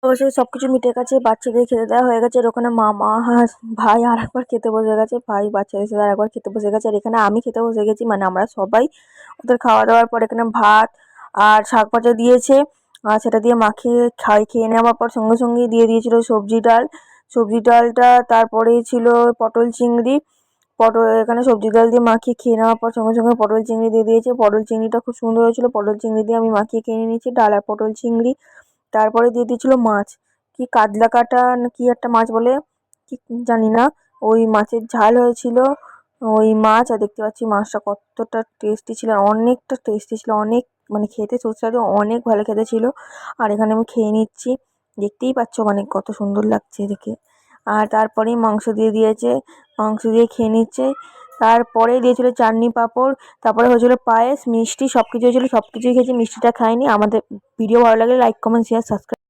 অবশ্যই সবকিছু মিটে গেছে, বাচ্চাদের খেতে দেওয়া হয়ে গেছে। আর ওখানে মামা ভাই আর একবার খেতে বসে গেছে, ভাই বাচ্চাদের সাথে আর একবার খেতে বসে গেছে। আর এখানে আমি খেতে বসে গেছি, মানে আমরা সবাই। ওদের খাওয়া দাওয়ার পর এখানে ভাত আর শাক ভাজা দিয়েছে। আর সেটা দিয়ে মাখিয়ে খেয়ে নেওয়ার পর সঙ্গে সঙ্গেই দিয়ে দিয়েছিল সবজি ডাল। সবজি ডালটা তারপরেই ছিল পটল চিংড়ি। এখানে সবজি ডাল দিয়ে মাখিয়ে খেয়ে নেওয়ার পর সঙ্গে সঙ্গে পটল চিংড়ি দিয়ে দিয়েছে। পটল চিংড়িটা খুব সুন্দর হয়েছিল, পটল চিংড়ি দিয়ে আমি মাখিয়ে খেয়ে নিয়েছি ডাল আর পটল চিংড়ি। তারপরে দিয়ে দিয়েছিল মাছ, কি কাতলা কাটা না কি একটা মাছ বলে, কি জানি না। ওই মাছের ঝাল হয়েছিল, ওই মাছ। আর দেখতে পাচ্ছি মাছটা কতটা টেস্টি ছিল, অনেকটা টেস্টি ছিল, অনেক মানে খেতে সুস্বাদু, অনেক ভালো খেতে ছিল। আর এখানে আমি খেয়ে নিচ্ছি, দেখতেই পাচ্ছ মানে কত সুন্দর লাগছে দেখে। আর তারপরেই মাংস দিয়ে দিয়েছে, মাংস দিয়ে খেয়ে নিচ্ছে। তারপরে দিয়েছিল চাটনি পাঁপড়, তারপরে হয়েছিল পায়েস, মিষ্টি, সব কিছু হয়েছিল, সব কিছুই খেয়েছি, মিষ্টিটা খাইনি। আমাদের ভিডিও ভালো লাগলে লাইক কমেন্ট শেয়ার সাবস্ক্রাইব।